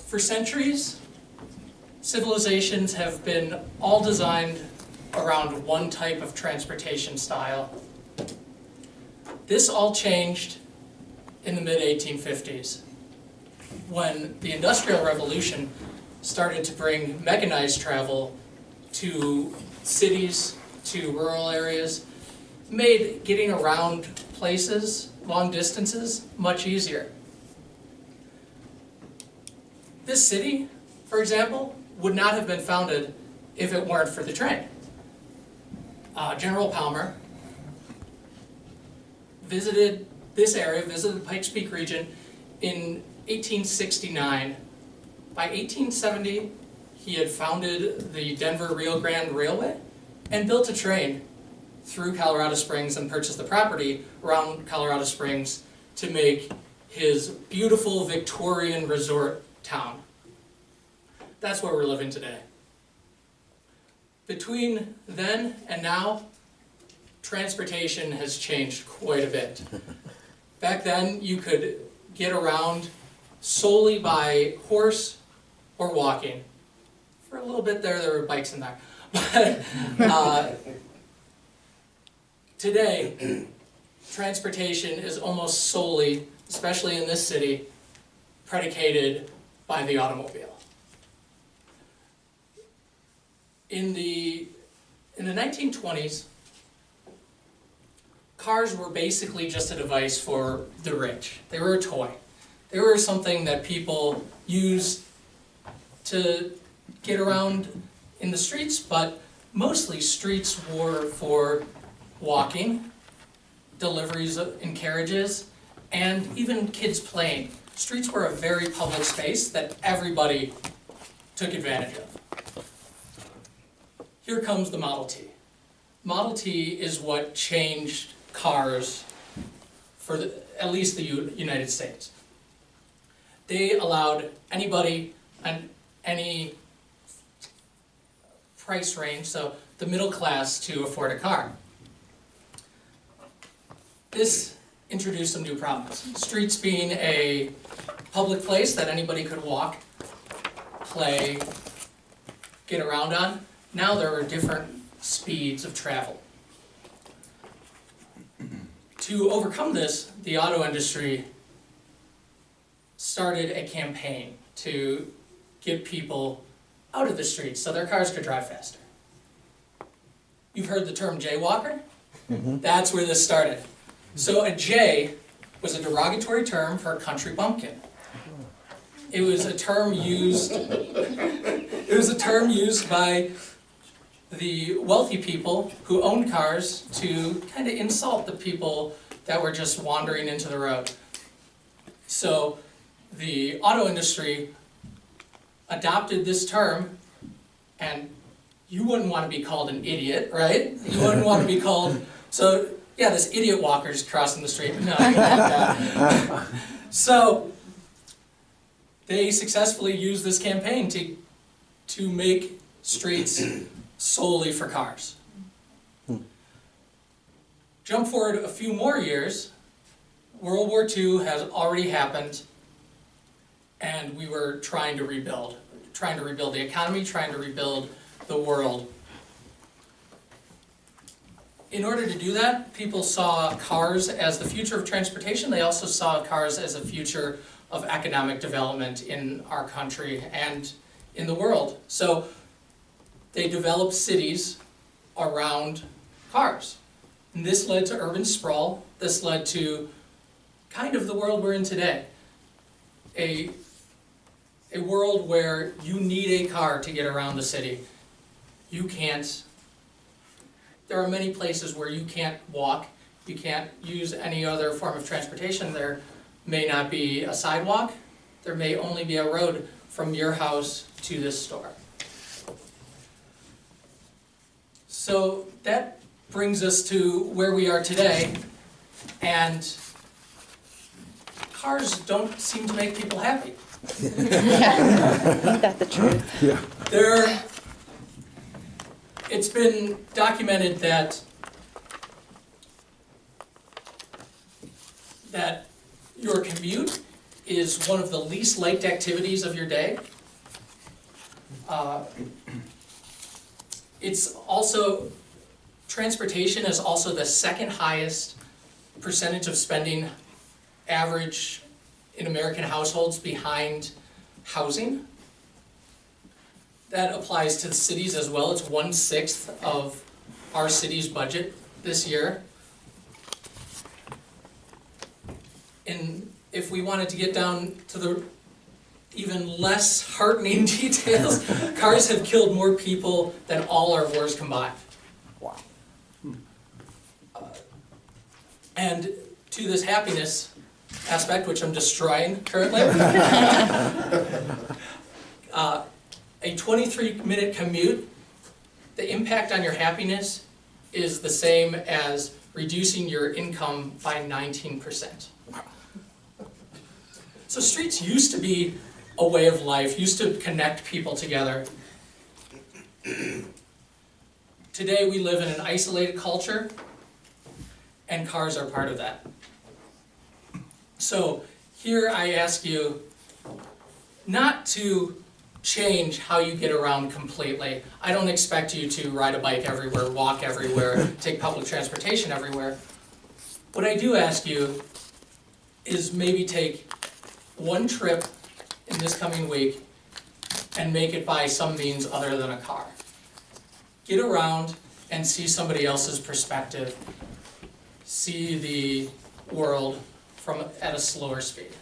For centuries, civilizations have been all designed around one type of transportation style. This all changed in the mid-1850s when the Industrial Revolution started to bring mechanized travel to cities, to rural areas, made getting around places, long distances, much easier. This city, for example, would not have been founded if it weren't for the train. General Palmer visited this area, visited the Pikes Peak region in 1869. By 1870, he had founded the Denver-Rio Grande Railway and built a train through Colorado Springs and purchased the property around Colorado Springs to make his beautiful Victorian resort town. That's where we're living today. Between then and now, transportation has changed quite a bit. Back then, you could get around solely by horse or walking. For a little bit there were bikes in there. But today, transportation is almost solely, especially in this city, predicated by the automobile. In the 1920s, cars were basically just a device for the rich. They were a toy. They were something that people used to get around in the streets, but mostly streets were for walking, deliveries in carriages, and even kids playing. Streets were a very public space that everybody took advantage of. Here comes the Model T. Model T is what changed cars for at least the United States. They allowed anybody and any price range, so the middle class, to afford a car. This introduced some new problems. Streets being a public place that anybody could walk, play, get around on. Now there are different speeds of travel. To overcome this, the auto industry started a campaign to get people out of the streets so their cars could drive faster. You've heard the term jaywalker? Mm-hmm. That's where this started. So a jay was a derogatory term for a country bumpkin. It was a term used by the wealthy people who owned cars to kind of insult the people that were just wandering into the road. So the auto industry adopted this term, and you wouldn't want to be called an idiot, right? You wouldn't want to be called, so yeah, this idiot walker's crossing the street. No, you don't want that. So they successfully used this campaign to make streets solely for cars. Jump forward a few more years, World War II has already happened, and we were trying to rebuild the economy, trying to rebuild the world. In order to do that, people saw cars as the future of transportation. They also saw cars as a future of economic development in our country and in the world. So they developed cities around cars. And this led to urban sprawl. This led to kind of the world we're in today. A world where you need a car to get around the city. You can't. There are many places where you can't walk. You can't use any other form of transportation. There may not be a sidewalk. There may only be a road from your house to this store. So that brings us to where we are today, and cars don't seem to make people happy. Ain't that the truth? Yeah. It's been documented that your commute is one of the least liked activities of your day. It's also, transportation is also the second highest percentage of spending average in American households behind housing. That applies to the cities as well. It's 1/6 of our city's budget this year. And if we wanted to get down to the even less heartening details, cars have killed more people than all our wars combined. Wow. And to this happiness aspect, which I'm destroying currently, a 23-minute commute, the impact on your happiness is the same as reducing your income by 19%. So streets used to be a way of life, used to connect people together. Today we live in an isolated culture, and cars are part of that. So here I ask you not to change how you get around completely. I don't expect you to ride a bike everywhere, walk everywhere, take public transportation everywhere. What I do ask you is maybe take one trip in this coming week and make it by some means other than a car. Get around and see somebody else's perspective. See the world at a slower speed.